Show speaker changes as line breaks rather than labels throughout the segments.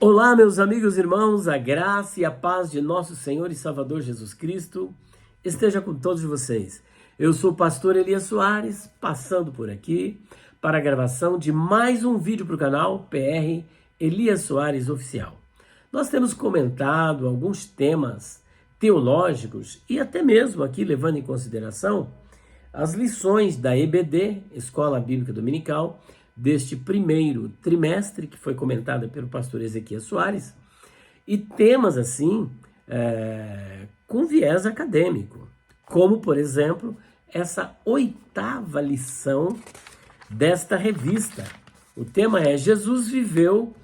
Olá, meus amigos e irmãos, a graça e a paz de nosso Senhor e Salvador Jesus Cristo esteja com todos vocês. Eu sou o pastor Elias Soares, passando por aqui para a gravação de mais um vídeo para o canal PR Elias Soares Oficial. Nós temos comentado alguns temas teológicos e até mesmo aqui levando em consideração as lições da EBD, Escola Bíblica Dominical, deste primeiro trimestre, que foi comentada pelo pastor Ezequias Soares, e temas assim, com viés acadêmico, como, por exemplo, essa 8ª lição desta revista. O tema é Jesus viveu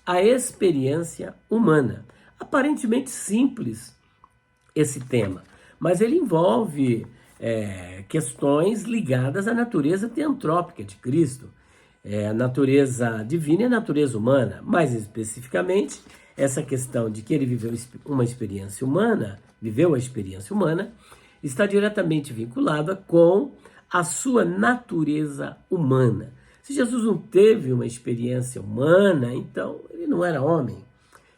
a experiência humana. Aparentemente simples esse tema, mas ele envolve questões ligadas à natureza teantrópica de Cristo, a natureza divina e a natureza humana. Mais especificamente, essa questão de que ele viveu a experiência humana, está diretamente vinculada com a sua natureza humana. Se Jesus não teve uma experiência humana, então ele não era homem.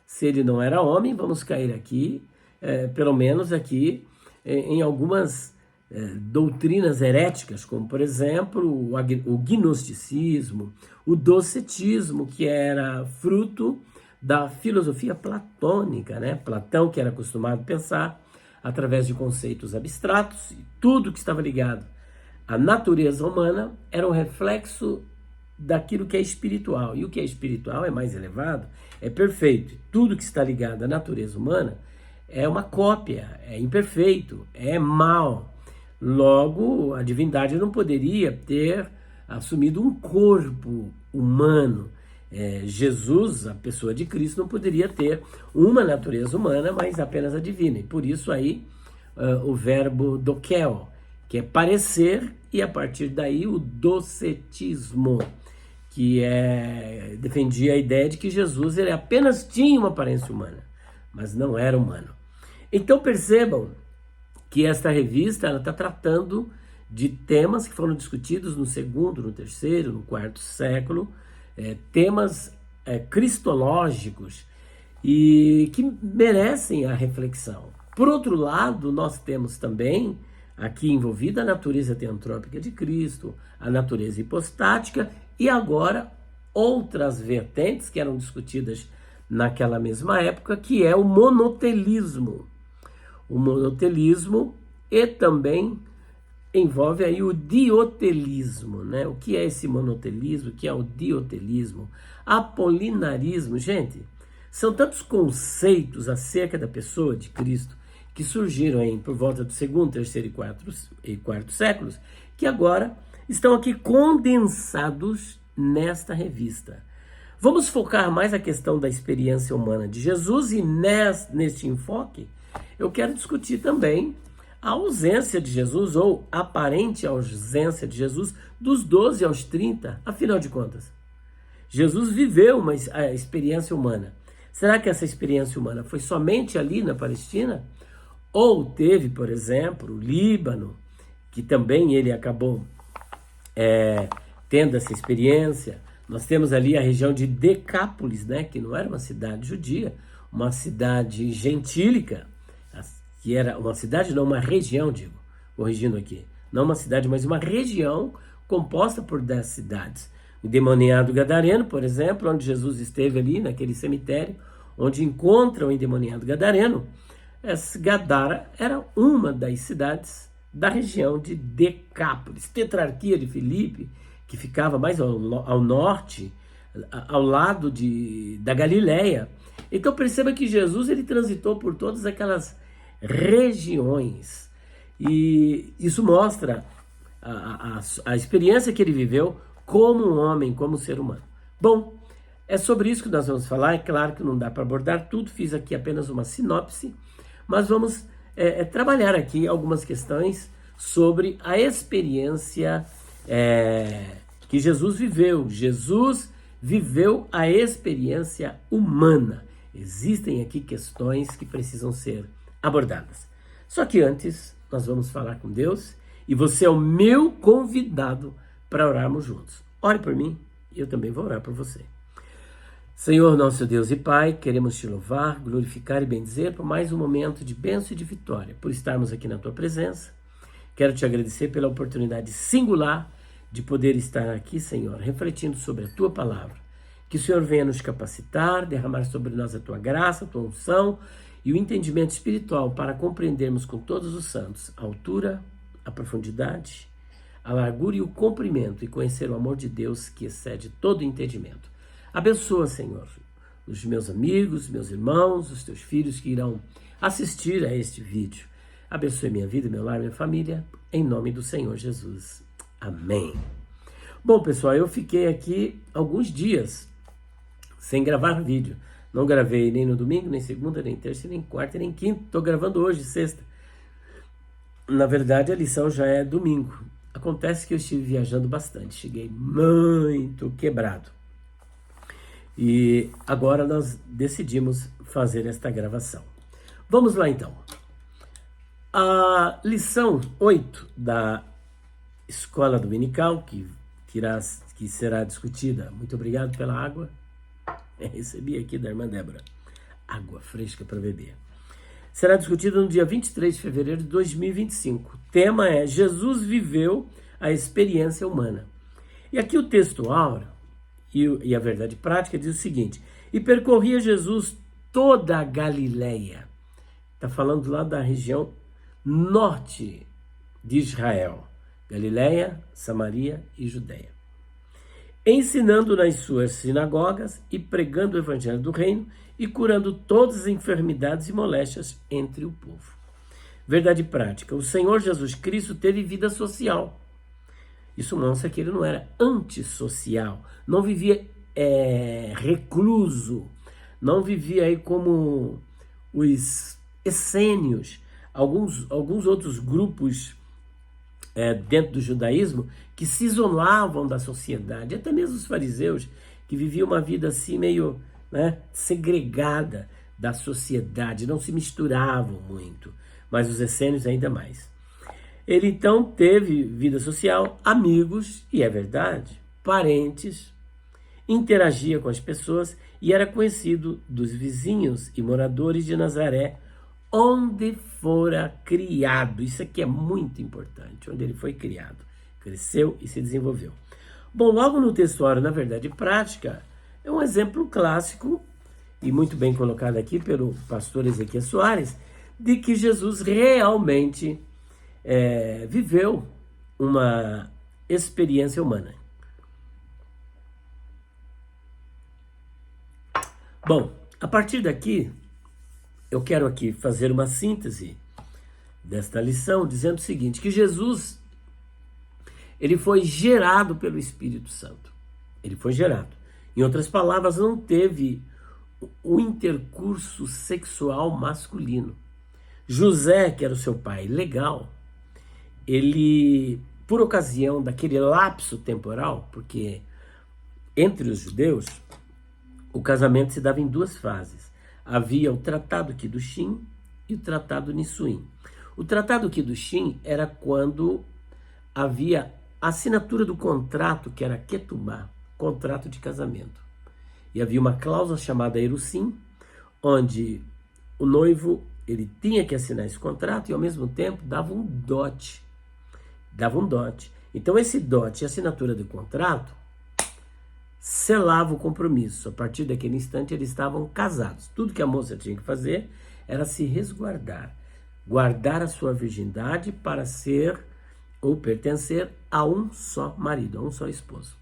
Se ele não era homem, vamos cair aqui, pelo menos aqui, em algumas doutrinas heréticas, como por exemplo o gnosticismo, o docetismo, que era fruto da filosofia platônica, né? Platão, que era acostumado a pensar através de conceitos abstratos, e tudo que estava ligado à natureza humana era um reflexo daquilo que é espiritual, e o que é espiritual é mais elevado, é perfeito. Tudo que está ligado à natureza humana é uma cópia, é imperfeito, é mal. Logo, a divindade não poderia ter assumido um corpo humano. Jesus, a pessoa de Cristo, não poderia ter uma natureza humana, mas apenas a divina. E por isso aí o verbo dokel, que é parecer, e a partir daí o docetismo, que defendia a ideia de que Jesus ele apenas tinha uma aparência humana, mas não era humano. Então percebam que esta revista está tratando de temas que foram discutidos no 2º, no 3º, no 4º século, temas cristológicos e que merecem a reflexão. Por outro lado, nós temos também aqui envolvida a natureza teantrópica de Cristo, a natureza hipostática e agora outras vertentes que eram discutidas naquela mesma época, que é o monotelismo. O monotelismo e também envolve aí o diotelismo, né? O que é esse monotelismo? O que é o diotelismo? Apolinarismo, gente, são tantos conceitos acerca da pessoa de Cristo que surgiram aí por volta do 2º, 3º e 4º séculos, que agora estão aqui condensados nesta revista. Vamos focar mais a questão da experiência humana de Jesus e neste enfoque eu quero discutir também a ausência de Jesus, ou aparente ausência de Jesus, dos 12 aos 30, afinal de contas. Jesus viveu a experiência humana. Será que essa experiência humana foi somente ali na Palestina? Ou teve, por exemplo, o Líbano, que também ele acabou tendo essa experiência. Nós temos ali a região de Decápolis, né, que não era uma cidade judia, uma cidade gentílica, que era uma cidade, não uma região, corrigindo aqui, não uma cidade, mas uma região composta por 10 cidades. O endemoniado gadareno, por exemplo, onde Jesus esteve ali, naquele cemitério, onde encontra o endemoniado gadareno, essa Gadara era uma das cidades da região de Decápolis. Tetrarquia de Filipe, que ficava mais ao norte, ao lado da Galileia. Então perceba que Jesus ele transitou por todas aquelas regiões, e isso mostra a experiência que ele viveu como um homem, como um ser humano. Bom, é sobre isso que nós vamos falar. É claro que não dá para abordar tudo, fiz aqui apenas uma sinopse, mas vamos trabalhar aqui algumas questões sobre a experiência que Jesus viveu. Jesus viveu a experiência humana. Existem aqui questões que precisam ser abordadas. Só que antes, nós vamos falar com Deus, e você é o meu convidado para orarmos juntos. Ore por mim, e eu também vou orar por você. Senhor, nosso Deus e Pai, queremos te louvar, glorificar e bendizer por mais um momento de bênção e de vitória, por estarmos aqui na tua presença. Quero te agradecer pela oportunidade singular de poder estar aqui, Senhor, refletindo sobre a tua palavra. Que o Senhor venha nos capacitar, derramar sobre nós a tua graça, a tua unção e o entendimento espiritual para compreendermos com todos os santos a altura, a profundidade, a largura e o comprimento e conhecer o amor de Deus que excede todo entendimento. Abençoa, Senhor, os meus amigos, meus irmãos, os teus filhos que irão assistir a este vídeo. Abençoe minha vida, meu lar, minha família, em nome do Senhor Jesus. Amém. Bom, pessoal, eu fiquei aqui alguns dias sem gravar vídeo. Não gravei nem no domingo, nem segunda, nem terça, nem quarta, nem quinta. Estou gravando hoje, sexta. Na verdade, a lição já é domingo. Acontece que eu estive viajando bastante. Cheguei muito quebrado. E agora nós decidimos fazer esta gravação. Vamos lá então. A lição 8 da escola dominical, que será discutida. Muito obrigado pela água. Recebi aqui da irmã Débora. Água fresca para beber. Será discutida no dia 23 de fevereiro de 2025. O tema é Jesus viveu a experiência humana. E aqui o texto áureo e a verdade prática diz o seguinte: e percorria Jesus toda a Galileia. Está falando lá da região norte de Israel. Galileia, Samaria e Judeia. Ensinando nas suas sinagogas e pregando o evangelho do reino e curando todas as enfermidades e moléstias entre o povo. Verdade prática: o Senhor Jesus Cristo teve vida social. Isso mostra que ele não era antissocial, não vivia recluso, não vivia aí como os essênios, alguns outros grupos dentro do judaísmo que se isolavam da sociedade, até mesmo os fariseus, que viviam uma vida assim meio segregada da sociedade, não se misturavam muito, mas os essênios ainda mais. Ele então teve vida social, amigos, e é verdade, parentes, interagia com as pessoas e era conhecido dos vizinhos e moradores de Nazaré, onde fora criado. Isso aqui é muito importante, onde ele foi criado, cresceu e se desenvolveu. Bom, logo no textuário, na verdade prática, é um exemplo clássico e muito bem colocado aqui pelo pastor Ezequiel Soares, de que Jesus realmente viveu uma experiência humana. Bom, a partir daqui, eu quero aqui fazer uma síntese desta lição, dizendo o seguinte, que Jesus, ele foi gerado pelo Espírito Santo. Ele foi gerado. Em outras palavras, não teve o intercurso sexual masculino. José, que era o seu pai legal, ele, por ocasião daquele lapso temporal, porque entre os judeus, o casamento se dava em duas fases. Havia o Tratado Quidushim e o Tratado Nissuim. O Tratado Quidushim era quando havia a assinatura do contrato, que era Ketubá, contrato de casamento. E havia uma cláusula chamada Erusim, onde o noivo ele tinha que assinar esse contrato e, ao mesmo tempo, dava um dote. Então, esse dote e a assinatura do contrato selava o compromisso. A partir daquele instante, eles estavam casados. Tudo que a moça tinha que fazer era se resguardar, guardar a sua virgindade para ser ou pertencer a um só marido, a um só esposo.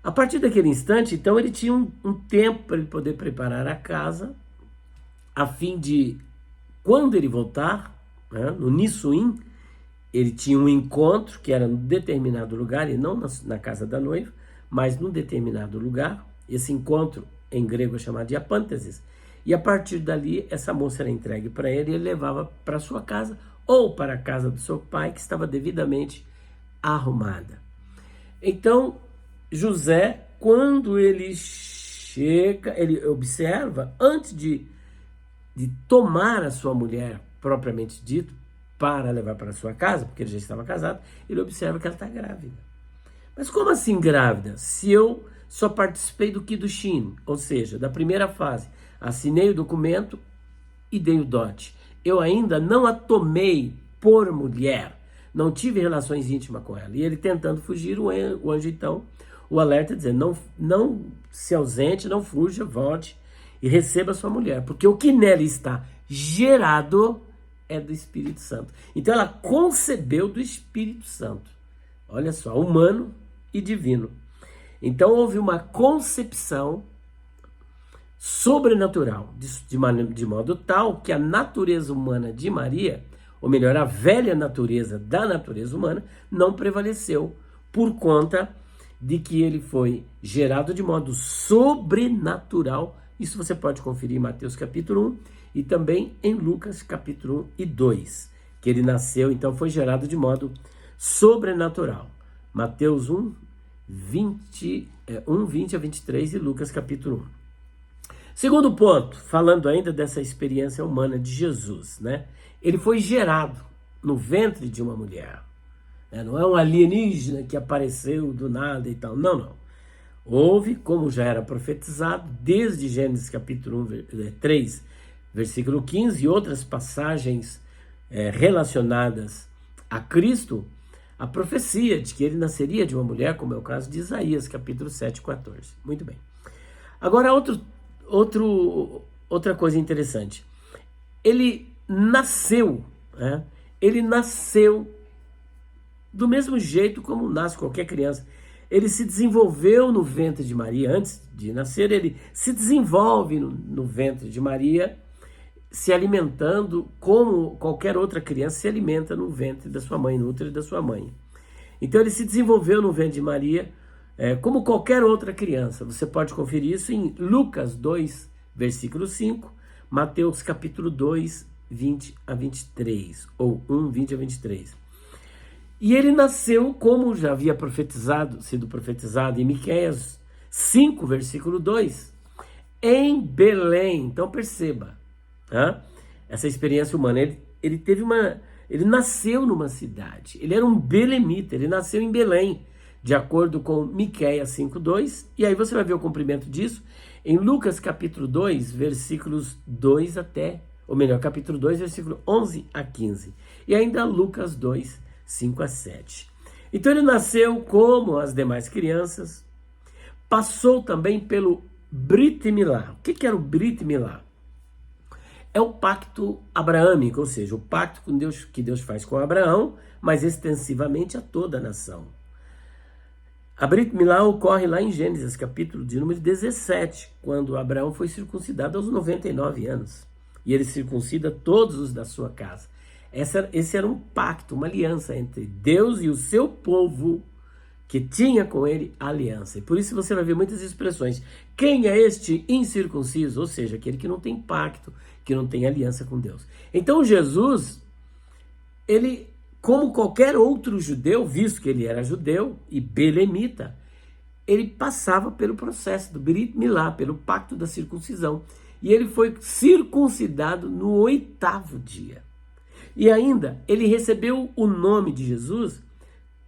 A partir daquele instante, então, ele tinha um tempo para ele poder preparar a casa, a fim de, quando ele voltar, no Nissuim, ele tinha um encontro que era num determinado lugar, e não na casa da noiva, mas num determinado lugar. Esse encontro, em grego, é chamado de apântesis. E a partir dali, essa moça era entregue para ele e ele levava para sua casa ou para a casa do seu pai, que estava devidamente arrumada. Então, José, quando ele chega, ele observa, antes de tomar a sua mulher, propriamente dito, para levar para sua casa, porque ele já estava casado, ele observa que ela está grávida. Mas como assim grávida? Se eu só participei do Kiddushin, ou seja, da primeira fase. Assinei o documento e dei o dote. Eu ainda não a tomei por mulher, não tive relações íntimas com ela. E ele tentando fugir, o anjo então o alerta dizendo, não se ausente, não fuja, volte e receba sua mulher, porque o que nela está gerado é do Espírito Santo. Então ela concebeu do Espírito Santo. Olha só, humano e divino. Então houve uma concepção sobrenatural, de modo tal que a natureza humana de Maria, ou melhor, a velha natureza da natureza humana, não prevaleceu por conta de que ele foi gerado de modo sobrenatural. Isso você pode conferir em Mateus capítulo 1 e também em Lucas capítulo 1 e 2, que ele nasceu, então foi gerado de modo sobrenatural. Mateus 1, 20 a 23 e Lucas capítulo 1. Segundo ponto, falando ainda dessa experiência humana de Jesus, né? Ele foi gerado no ventre de uma mulher. Não é um alienígena que apareceu do nada e tal. Não. Houve, como já era profetizado, desde Gênesis capítulo 3, versículo 15 e outras passagens relacionadas a Cristo, a profecia de que ele nasceria de uma mulher, como é o caso de Isaías capítulo 7, 14. Muito bem. Agora, outra coisa interessante. Ele nasceu do mesmo jeito como nasce qualquer criança. Ele se desenvolveu no ventre de Maria. Antes de nascer, ele se desenvolve no ventre de Maria, se alimentando como qualquer outra criança se alimenta no ventre da sua mãe, no útero da sua mãe. Então ele se desenvolveu no ventre de Maria como qualquer outra criança. Você pode conferir isso em Lucas 2, versículo 5, Mateus capítulo 2, 20 a 23, ou 1, 20 a 23. E ele nasceu, como já havia sido profetizado em Miqueias 5, versículo 2, em Belém. Então perceba, essa experiência humana. Ele nasceu numa cidade, ele era um belemita, ele nasceu em Belém, de acordo com Miqueias 5:2, e aí você vai ver o cumprimento disso em Lucas capítulo 2, versículos 2 até, ou melhor, capítulo 2, versículo 11 a 15, e ainda Lucas 2, 5 a 7. Então ele nasceu como as demais crianças, passou também pelo Brit Milá. O que era o Brit Milá? É o pacto abraâmico, ou seja, o pacto com Deus, que Deus faz com Abraão, mas extensivamente a toda a nação. A Brit Milá ocorre lá em Gênesis, capítulo de número 17, quando Abraão foi circuncidado aos 99 anos. E ele circuncida todos os da sua casa. Esse era um pacto, uma aliança entre Deus e o seu povo, que tinha com ele aliança. E por isso você vai ver muitas expressões. Quem é este incircunciso? Ou seja, aquele que não tem pacto, que não tem aliança com Deus. Então Jesus, ele, como qualquer outro judeu, visto que ele era judeu e belemita, ele passava pelo processo do Brit Milá, pelo pacto da circuncisão. E ele foi circuncidado no 8º dia. E ainda, ele recebeu o nome de Jesus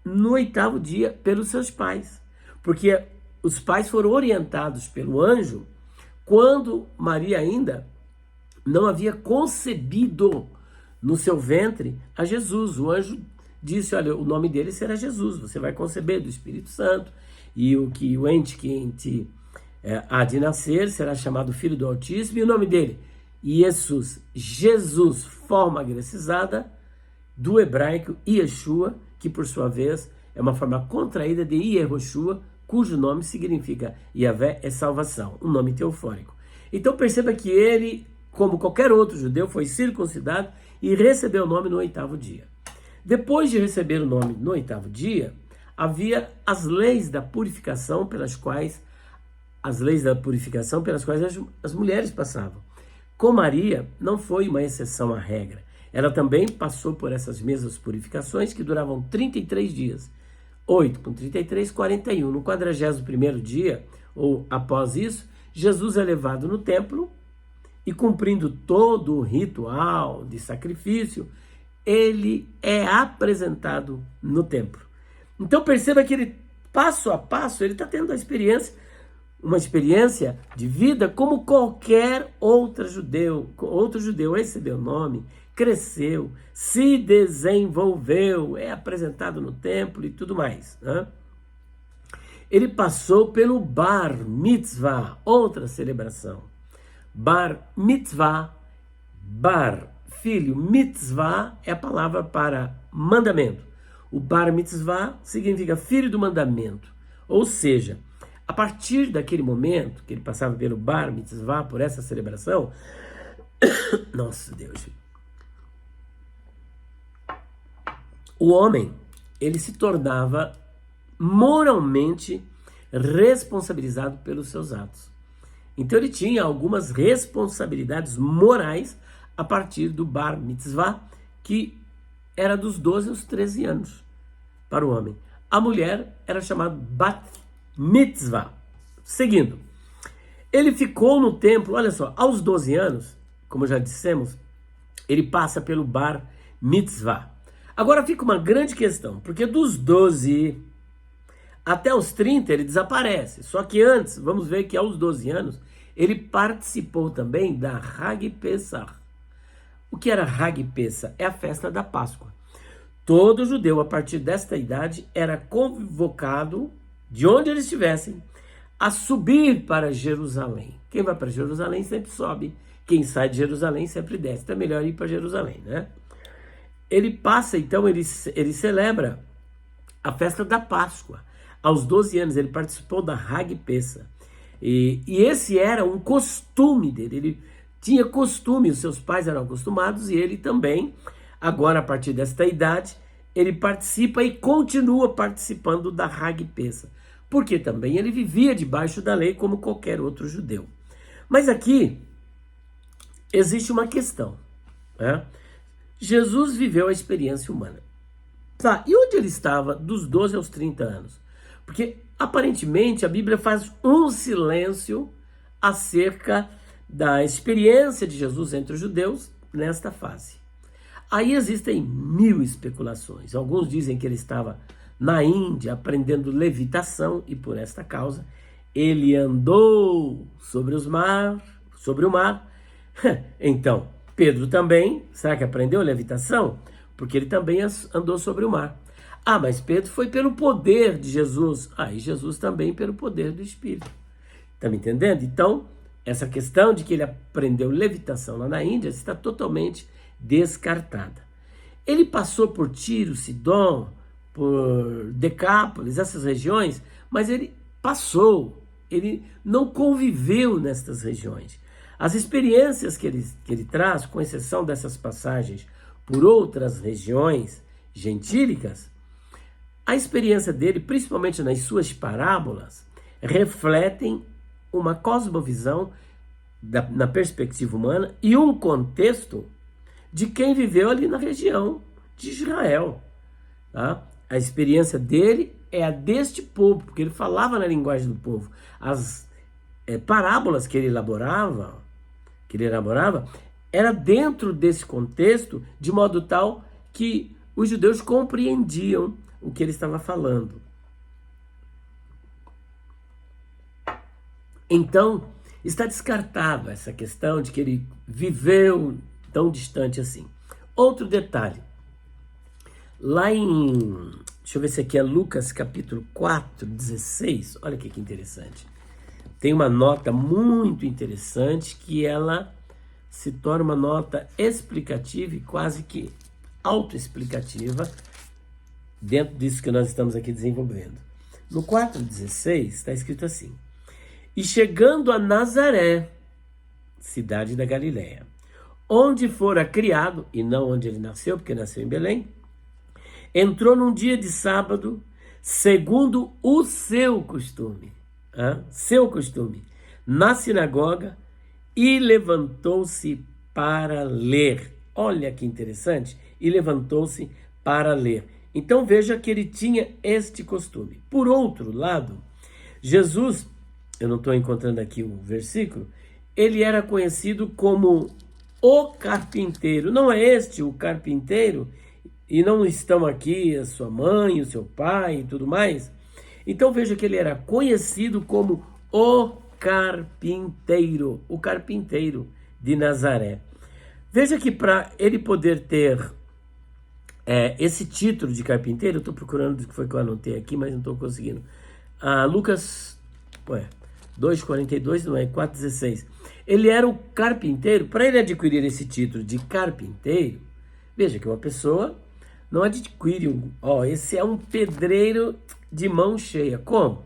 no 8º dia pelos seus pais. Porque os pais foram orientados pelo anjo quando Maria ainda não havia concebido no seu ventre a Jesus. O anjo disse, olha, o nome dele será Jesus, você vai conceber do Espírito Santo, e o ente que em ti há de nascer será chamado Filho do Altíssimo, e o nome dele, Jesus, forma grecizada do hebraico Yeshua, que por sua vez é uma forma contraída de Yehoshua, cujo nome significa Yahvé é salvação, um nome teofórico. Então perceba que ele, como qualquer outro judeu, foi circuncidado e recebeu o nome no 8º dia. Depois de receber o nome no 8º dia, havia as leis da purificação pelas quais as mulheres passavam. Com Maria, não foi uma exceção à regra. Ela também passou por essas mesmas purificações que duravam 33 dias. 8 com 33, 41. No 41º dia, ou após isso, Jesus é levado no templo e, cumprindo todo o ritual de sacrifício, ele é apresentado no templo. Então perceba que ele, passo a passo, ele está tendo a experiência uma experiência de vida como qualquer outro judeu. Esse deu nome, cresceu, se desenvolveu, é apresentado no templo e tudo mais, né? Ele passou pelo Bar Mitzvah, outra celebração. Bar Mitzvah, Bar, filho, Mitzvah é a palavra para mandamento. O Bar Mitzvah significa filho do mandamento. Ou seja, a partir daquele momento que ele passava pelo Bar Mitzvah, por essa celebração, nossa Deus, o homem, ele se tornava moralmente responsabilizado pelos seus atos. Então ele tinha algumas responsabilidades morais a partir do Bar Mitzvah, que era dos 12 aos 13 anos para o homem. A mulher era chamada Bat Mitzvah. Seguindo, ele ficou no templo, olha só, aos 12 anos, como já dissemos, ele passa pelo Bar Mitzvah. Agora fica uma grande questão, porque dos 12 até os 30 ele desaparece. Só que antes, vamos ver que aos 12 anos, ele participou também da Hag Pesach. O que era Hag Pesach? É a festa da Páscoa. Todo judeu, a partir desta idade, era convocado, de onde eles estivessem, a subir para Jerusalém. Quem vai para Jerusalém sempre sobe. Quem sai de Jerusalém sempre desce. Então é melhor ir para Jerusalém, né? Ele passa, então, ele celebra a festa da Páscoa. Aos 12 anos ele participou da Hag Pesach. E esse era um costume dele. Ele tinha costume, os seus pais eram acostumados e ele também. Agora, a partir desta idade, ele participa e continua participando da Hag Pesach. Porque também ele vivia debaixo da lei como qualquer outro judeu. Mas aqui existe uma questão, né? Jesus viveu a experiência humana. Tá, e onde ele estava dos 12 aos 30 anos? Porque, aparentemente, a Bíblia faz um silêncio acerca da experiência de Jesus entre os judeus nesta fase. Aí existem 1000 especulações. Alguns dizem que ele estava na Índia aprendendo levitação e, por esta causa, ele andou sobre o mar. Então, Pedro também, será que aprendeu levitação? Porque ele também andou sobre o mar. Ah, mas Pedro foi pelo poder de Jesus. Ah, e Jesus também pelo poder do Espírito. Está me entendendo? Então, essa questão de que ele aprendeu levitação lá na Índia está totalmente descartada. Ele passou por Tiro, Sidom, por Decápolis, essas regiões, mas ele passou, ele não conviveu nestas regiões. As experiências que ele traz, com exceção dessas passagens por outras regiões gentílicas, a experiência dele, principalmente nas suas parábolas, refletem uma cosmovisão na perspectiva humana e um contexto de quem viveu ali na região de Israel. Tá? A experiência dele é a deste povo, porque ele falava na linguagem do povo. As parábolas que ele elaborava, era dentro desse contexto, de modo tal que os judeus compreendiam o que ele estava falando. Então, está descartada essa questão de que ele viveu tão distante assim. Outro detalhe, lá deixa eu ver se aqui é Lucas capítulo 4, 16, olha que interessante. Tem uma nota muito interessante que ela se torna uma nota explicativa e quase que autoexplicativa dentro disso que nós estamos aqui desenvolvendo. No 4,16 está escrito assim: e chegando a Nazaré, cidade da Galileia, onde fora criado, e não onde ele nasceu, porque nasceu em Belém, entrou num dia de sábado, segundo o seu costume, na sinagoga, e levantou-se para ler. Olha que interessante, e levantou-se para ler. Então veja que ele tinha este costume. Por outro lado, Jesus, eu não estou encontrando aqui o versículo, ele era conhecido como o carpinteiro. Não é este o carpinteiro? E não estão aqui a sua mãe, o seu pai e tudo mais? Então veja que ele era conhecido como o carpinteiro de Nazaré. Veja que para ele poder ter esse título de carpinteiro, eu estou procurando o que foi que eu anotei aqui, mas não estou conseguindo. Lucas 2,42, não é? 4,16. Ele era o carpinteiro. Para ele adquirir esse título de carpinteiro, veja que uma pessoa não adquire esse é um pedreiro de mão cheia. Como?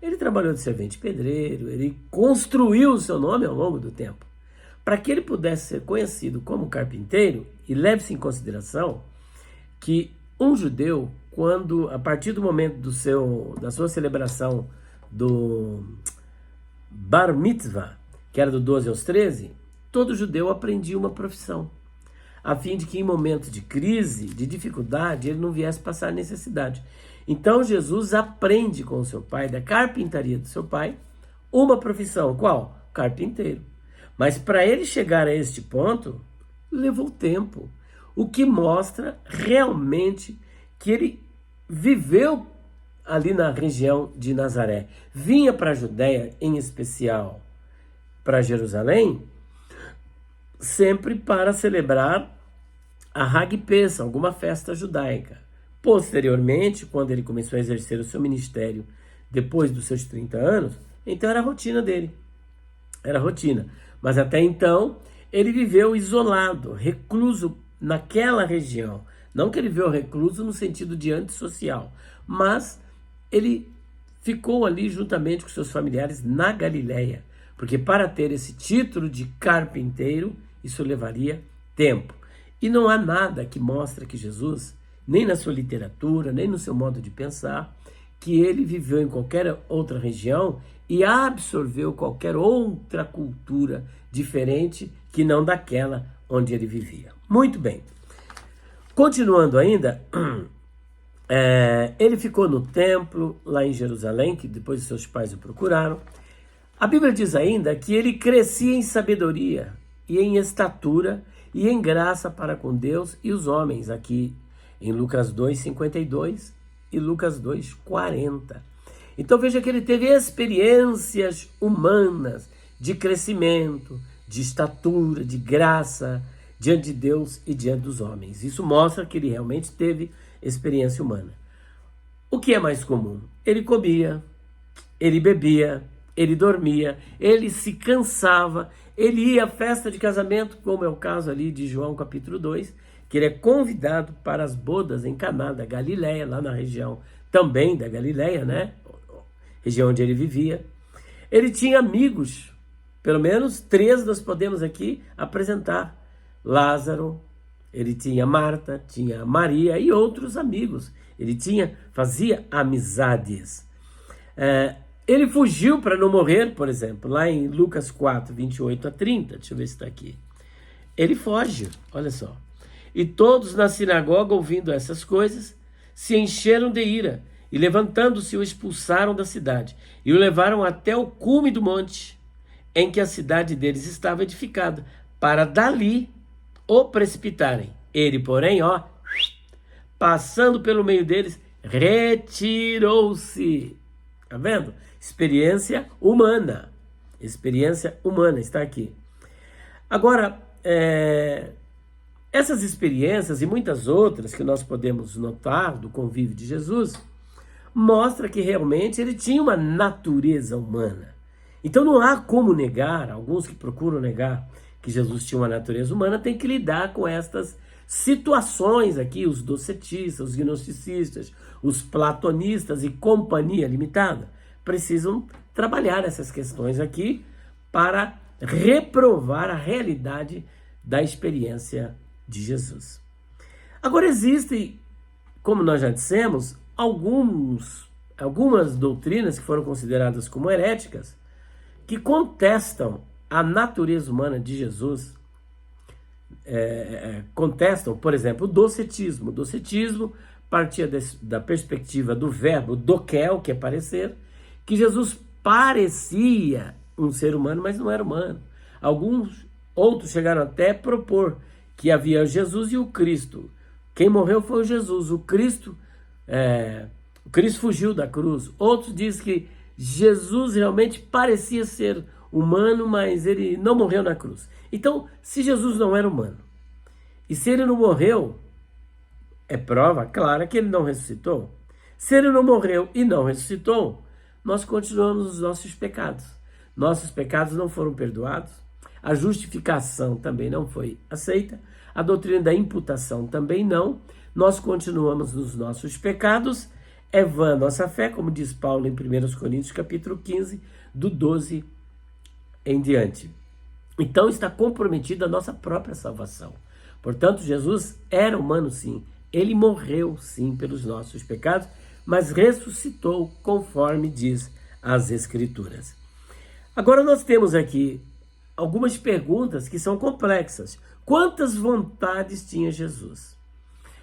Ele trabalhou de servente pedreiro, ele construiu o seu nome ao longo do tempo. Para que ele pudesse ser conhecido como carpinteiro, e leve-se em consideração que um judeu, quando a partir do momento da sua celebração do Bar Mitzvah, que era do 12 aos 13, todo judeu aprendia uma profissão, a fim de que em momentos de crise, de dificuldade, ele não viesse passar necessidade. Então Jesus aprende com o seu pai, da carpintaria do seu pai, uma profissão. Qual? Carpinteiro. Mas para ele chegar a este ponto, levou tempo. O que mostra realmente que ele viveu ali na região de Nazaré. Vinha para a Judéia, em especial para Jerusalém, sempre para celebrar a Hag Pesach, alguma festa judaica. Posteriormente, quando ele começou a exercer o seu ministério, depois dos seus 30 anos, então era a rotina dele. Era a rotina. Mas até então, ele viveu isolado, recluso naquela região. Não que ele viveu recluso no sentido de antissocial, mas ele ficou ali juntamente com seus familiares na Galileia, porque para ter esse título de carpinteiro, isso levaria tempo. E não há nada que mostre que Jesus, nem na sua literatura, nem no seu modo de pensar, que ele viveu em qualquer outra região e absorveu qualquer outra cultura diferente que não daquela onde ele vivia. Muito bem. Continuando ainda, ele ficou no templo lá em Jerusalém, que depois seus pais o procuraram. A Bíblia diz ainda que ele crescia em sabedoria e em estatura e em graça para com Deus e os homens, aqui em Lucas 2,52 e Lucas 2,40. Então veja que ele teve experiências humanas de crescimento, de estatura, de graça, diante de Deus e diante dos homens. Isso mostra que ele realmente teve experiência humana. O que é mais comum? Ele comia, ele bebia, ele dormia, ele se cansava, ele ia à festa de casamento, como é o caso ali de João capítulo 2, que ele é convidado para as bodas em Caná da Galileia, lá na região também da Galileia, né? Região onde ele vivia. Ele tinha amigos, pelo menos 3 nós podemos aqui apresentar. Lázaro, ele tinha Marta, tinha Maria e outros amigos. Ele fazia amizades. Ele fugiu para não morrer, por exemplo, lá em Lucas 4, 28 a 30. Deixa eu ver se está aqui. Ele foge, olha só. E todos na sinagoga, ouvindo essas coisas, se encheram de ira e, levantando-se, o expulsaram da cidade e o levaram até o cume do monte em que a cidade deles estava edificada, para dali o precipitarem. Ele, porém, passando pelo meio deles, retirou-se. Tá vendo? Experiência humana. Experiência humana está aqui. Agora, essas experiências e muitas outras que nós podemos notar do convívio de Jesus, mostra que realmente ele tinha uma natureza humana. Então não há como negar, alguns que procuram negar que Jesus tinha uma natureza humana, tem que lidar com estas situações aqui, os docetistas, os gnosticistas, os platonistas e companhia limitada, precisam trabalhar essas questões aqui para reprovar a realidade da experiência de Jesus. Agora existem, como nós já dissemos, algumas doutrinas que foram consideradas como heréticas, que contestam a natureza humana de Jesus, contestam, por exemplo, o docetismo. O docetismo partia da perspectiva do verbo dokel, que é parecer, que Jesus parecia um ser humano, mas não era humano. Alguns outros chegaram até a propor que havia Jesus e o Cristo. Quem morreu foi o Jesus, o Cristo fugiu da cruz. Outros dizem que Jesus realmente parecia ser humano, mas ele não morreu na cruz. Então, se Jesus não era humano, e se ele não morreu, é prova clara que ele não ressuscitou. Se ele não morreu e não ressuscitou, nós continuamos nos nossos pecados. Nossos pecados não foram perdoados, a justificação também não foi aceita, a doutrina da imputação também não, nós continuamos nos nossos pecados, é vã nossa fé, como diz Paulo em 1 Coríntios capítulo 15, do 12 em diante. Então está comprometida a nossa própria salvação. Portanto, Jesus era humano sim, ele morreu sim pelos nossos pecados, mas ressuscitou conforme diz as Escrituras. Agora nós temos aqui algumas perguntas que são complexas. Quantas vontades tinha Jesus?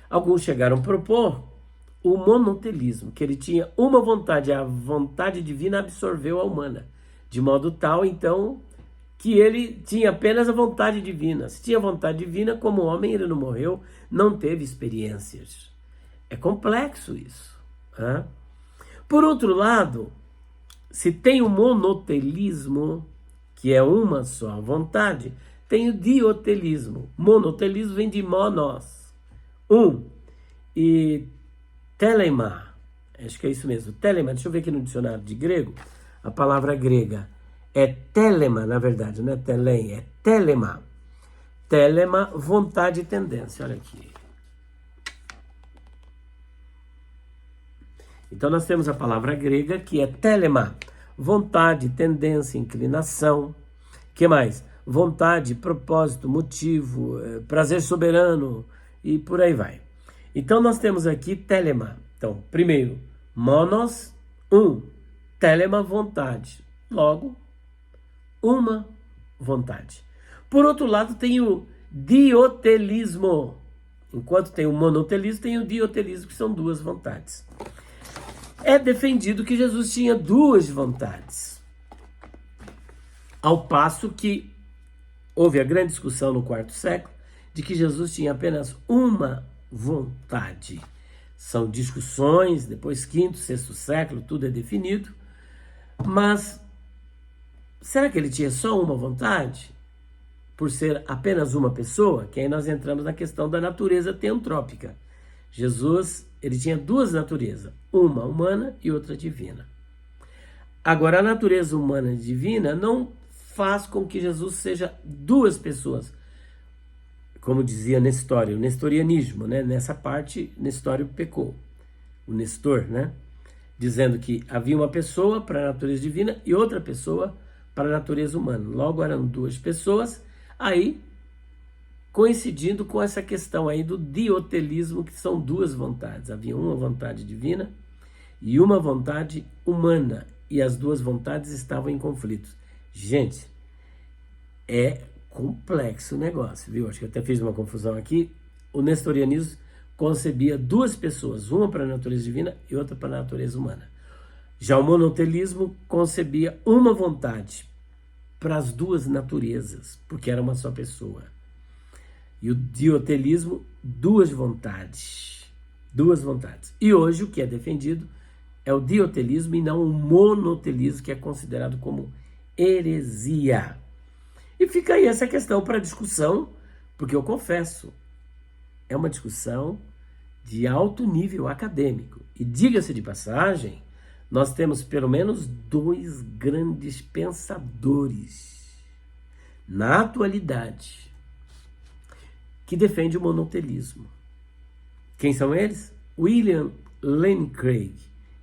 Alguns chegaram a propor o monotelismo, que ele tinha uma vontade, a vontade divina absorveu a humana, de modo tal, então, que ele tinha apenas a vontade divina. Se tinha vontade divina, como homem, ele não morreu, não teve experiências. É complexo isso. Né? Por outro lado, se tem o monotelismo, que é uma só vontade, tem o diotelismo. Monotelismo vem de monos, e telema, acho que é isso mesmo, telema, deixa eu ver aqui no dicionário de grego, a palavra grega é telema, na verdade, não é telém, é telema. Telema, vontade e tendência, olha aqui. Então nós temos a palavra grega que é telema, vontade, tendência, inclinação. Que mais? Vontade, propósito, motivo, prazer soberano e por aí vai. Então nós temos aqui telema. Então, primeiro, monos, telema, vontade. Logo, uma vontade. Por outro lado, tem o diotelismo. Enquanto tem o monotelismo, tem o diotelismo, que são duas vontades. É defendido que Jesus tinha duas vontades. Ao passo que houve a grande discussão no quarto século de que Jesus tinha apenas uma vontade. São discussões, depois quinto, sexto século, tudo é definido. Mas será que ele tinha só uma vontade? Por ser apenas uma pessoa? Que aí nós entramos na questão da natureza teantrópica. Jesus, ele tinha duas naturezas, uma humana e outra divina. Agora, a natureza humana e divina não faz com que Jesus seja duas pessoas, como dizia Nestório, o nestorianismo, né? Nessa parte, Nestório pecou, o Nestor, né? Dizendo que havia uma pessoa para a natureza divina e outra pessoa para a natureza humana. Logo, eram duas pessoas, aí coincidindo com essa questão aí do diotelismo, que são duas vontades. Havia uma vontade divina e uma vontade humana, e as duas vontades estavam em conflito. Gente, é complexo o negócio, viu? Acho que eu até fiz uma confusão aqui. O nestorianismo concebia duas pessoas, uma para a natureza divina e outra para a natureza humana. Já o monotelismo concebia uma vontade para as duas naturezas, porque era uma só pessoa. E o diotelismo, duas vontades. Duas vontades. E hoje o que é defendido é o diotelismo e não o monotelismo, que é considerado como heresia. E fica aí essa questão para discussão, porque eu confesso, é uma discussão de alto nível acadêmico. E diga-se de passagem, nós temos pelo menos dois grandes pensadores na atualidade que defende o monotelismo. Quem são eles? William Lane Craig,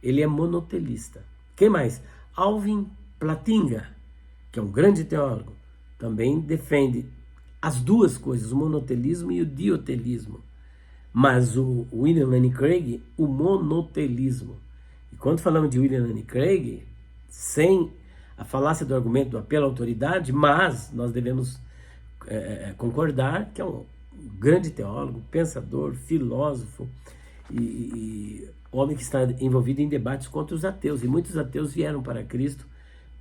ele é monotelista. Quem mais? Alvin Plantinga, que é um grande teólogo, também defende as duas coisas, o monotelismo e o diotelismo. Mas o William Lane Craig, o monotelismo. E quando falamos de William Lane Craig, sem a falácia do argumento do apelo à autoridade, mas nós devemos concordar que é um grande teólogo, pensador, filósofo e homem que está envolvido em debates contra os ateus. E muitos ateus vieram para Cristo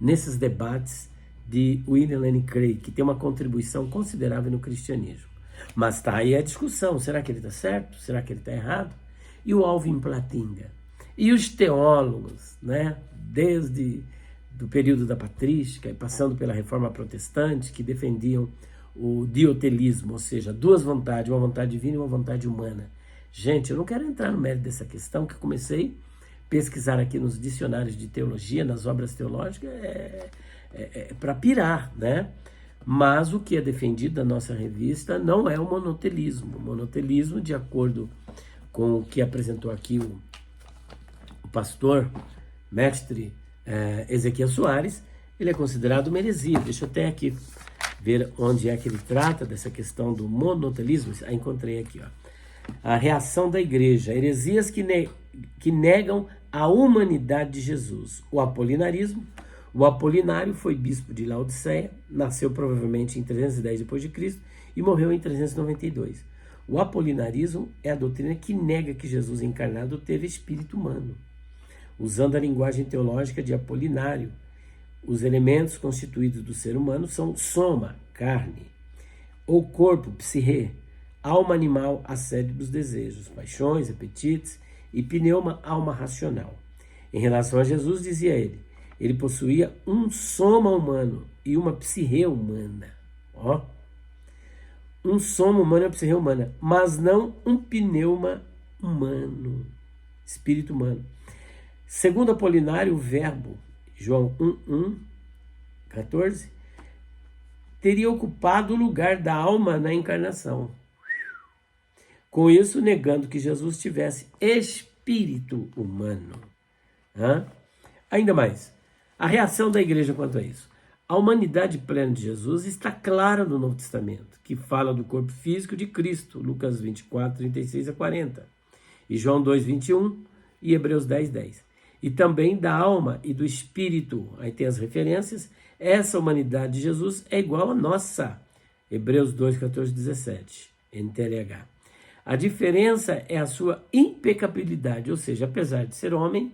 nesses debates de William Lane Craig, que tem uma contribuição considerável no cristianismo. Mas está aí a discussão, será que ele está certo? Será que ele está errado? E o Alvin Plantinga? E os teólogos, né, desde do período da patrística e passando pela reforma protestante, que defendiam o diotelismo, ou seja, duas vontades, uma vontade divina e uma vontade humana. Gente, eu não quero entrar no mérito dessa questão, que eu comecei a pesquisar aqui nos dicionários de teologia, nas obras teológicas, para pirar, né? Mas o que é defendido na nossa revista não é o monotelismo. O monotelismo, de acordo com o que apresentou aqui o pastor, mestre Ezequiel Soares, ele é considerado uma heresia. Deixa eu até aqui ver onde é que ele trata dessa questão do monotelismo. Encontrei aqui, ó. A reação da igreja, heresias que negam a humanidade de Jesus. O apolinarismo. O Apolinário foi bispo de Laodiceia, nasceu provavelmente em 310 d.C. e morreu em 392. O apolinarismo é a doutrina que nega que Jesus encarnado teve espírito humano. Usando a linguagem teológica de Apolinário, os elementos constituídos do ser humano são soma, carne, ou corpo, psique, alma animal, a sede dos desejos, paixões, apetites, e pneuma, alma racional. Em relação a Jesus, dizia ele possuía um soma humano e uma psique humana. Ó, um soma humano e uma psique humana, mas não um pneuma humano, espírito humano. Segundo Apolinário, o verbo, João 1:14, teria ocupado o lugar da alma na encarnação. Com isso, negando que Jesus tivesse espírito humano. Ainda mais, a reação da igreja quanto a isso. A humanidade plena de Jesus está clara no Novo Testamento, que fala do corpo físico de Cristo, Lucas 24:36-40, e João 2:21 e Hebreus 10:10. E também da alma e do espírito, aí tem as referências. Essa humanidade de Jesus é igual à nossa, Hebreus 2:14-17, NTLH. A diferença é a sua impecabilidade, ou seja, apesar de ser homem,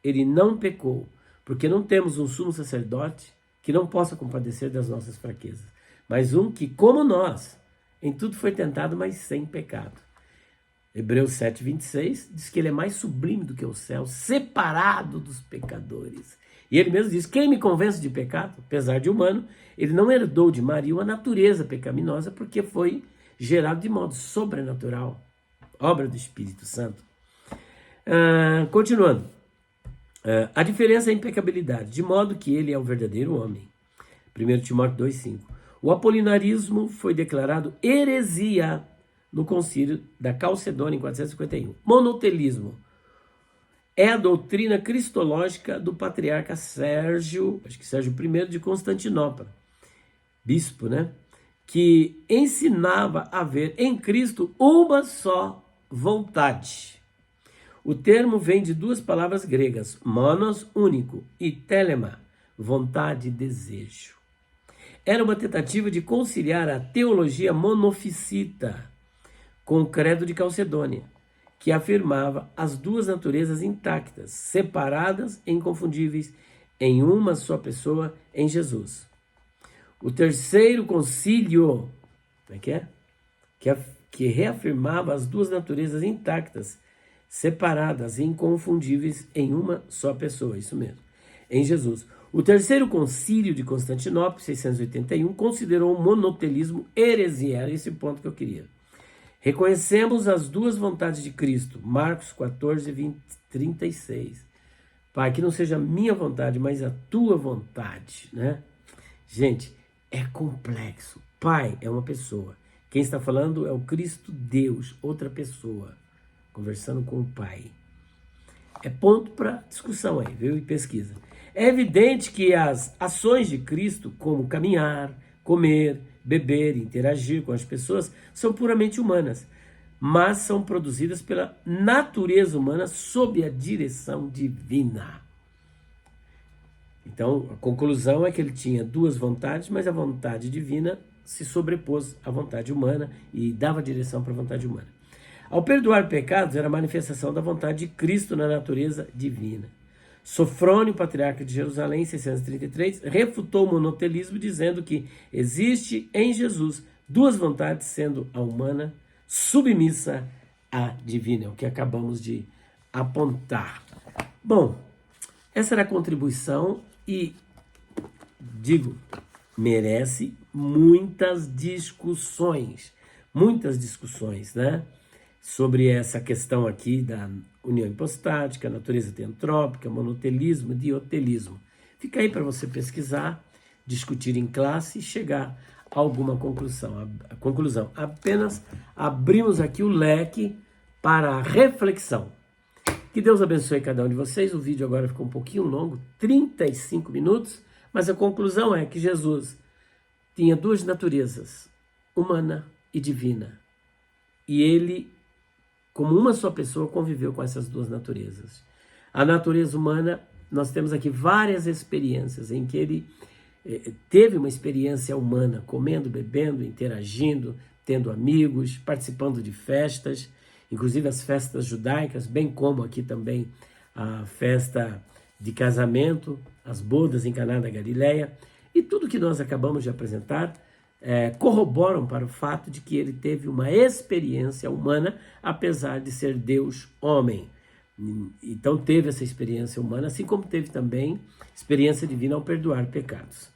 ele não pecou, porque não temos um sumo sacerdote que não possa compadecer das nossas fraquezas, mas um que, como nós, em tudo foi tentado, mas sem pecado. Hebreus 7:26 diz que ele é mais sublime do que o céu, separado dos pecadores. E ele mesmo diz, quem me convence de pecado? Apesar de humano, ele não herdou de Maria uma natureza pecaminosa, porque foi gerado de modo sobrenatural, obra do Espírito Santo. Continuando. A diferença é a impecabilidade, de modo que ele é o verdadeiro homem. 1 Timóteo 2:5. O apolinarismo foi declarado heresia no concílio da Calcedônia em 451. Monotelismo é a doutrina cristológica do patriarca Sérgio I de Constantinopla, bispo, né? Que ensinava a ver em Cristo uma só vontade. O termo vem de duas palavras gregas, monos, único, e telema, vontade e desejo. Era uma tentativa de conciliar a teologia monofisita com o credo de Calcedônia, que afirmava as duas naturezas intactas, separadas e inconfundíveis em uma só pessoa, em Jesus. O terceiro concílio, que reafirmava as duas naturezas intactas, separadas e inconfundíveis em uma só pessoa, isso mesmo, em Jesus. O terceiro concílio de Constantinopla, 681, considerou o monotelismo heresia, era esse ponto que eu queria. Reconhecemos as duas vontades de Cristo, Marcos 14:36. Pai, que não seja a minha vontade, mas a tua vontade, né? Gente, é complexo. Pai é uma pessoa. Quem está falando é o Cristo Deus, outra pessoa, conversando com o Pai. É ponto para discussão aí, viu? E pesquisa. É evidente que as ações de Cristo, como caminhar, comer, beber, interagir com as pessoas, são puramente humanas, mas são produzidas pela natureza humana sob a direção divina. Então, a conclusão é que ele tinha duas vontades, mas a vontade divina se sobrepôs à vontade humana e dava direção para a vontade humana. Ao perdoar pecados, era a manifestação da vontade de Cristo na natureza divina. Sofrônio, patriarca de Jerusalém, 633, refutou o monotelismo, dizendo que existe em Jesus duas vontades, sendo a humana submissa à divina, é o que acabamos de apontar. Bom, essa era a contribuição e, digo, merece muitas discussões, né? Sobre essa questão aqui da união hipostática, natureza teantrópica, monotelismo, diotelismo. Fica aí para você pesquisar, discutir em classe e chegar a alguma conclusão. Apenas abrimos aqui o leque para a reflexão. Que Deus abençoe cada um de vocês. O vídeo agora ficou um pouquinho longo, 35 minutos, mas a conclusão é que Jesus tinha duas naturezas, humana e divina. E ele, como uma só pessoa, conviveu com essas duas naturezas. A natureza humana, nós temos aqui várias experiências em que ele teve uma experiência humana, comendo, bebendo, interagindo, tendo amigos, participando de festas, inclusive as festas judaicas, bem como aqui também a festa de casamento, as bodas em Caná da Galileia, e tudo que nós acabamos de apresentar corroboram para o fato de que ele teve uma experiência humana, apesar de ser Deus homem. Então teve essa experiência humana, assim como teve também experiência divina ao perdoar pecados.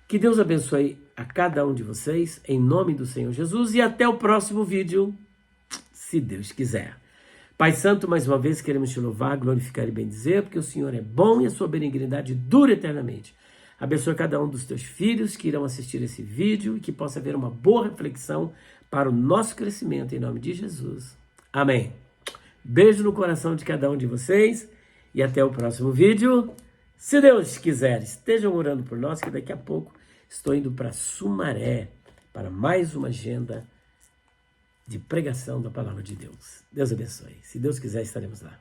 Que Deus abençoe a cada um de vocês, em nome do Senhor Jesus, e até o próximo vídeo, se Deus quiser. Pai Santo, mais uma vez queremos te louvar, glorificar e bendizer, porque o Senhor é bom e a sua benignidade dura eternamente. Abençoe cada um dos teus filhos que irão assistir esse vídeo e que possa haver uma boa reflexão para o nosso crescimento, em nome de Jesus. Amém. Beijo no coração de cada um de vocês e até o próximo vídeo. Se Deus quiser, estejam orando por nós, que daqui a pouco estou indo para Sumaré para mais uma agenda de pregação da palavra de Deus. Deus abençoe. Se Deus quiser, estaremos lá.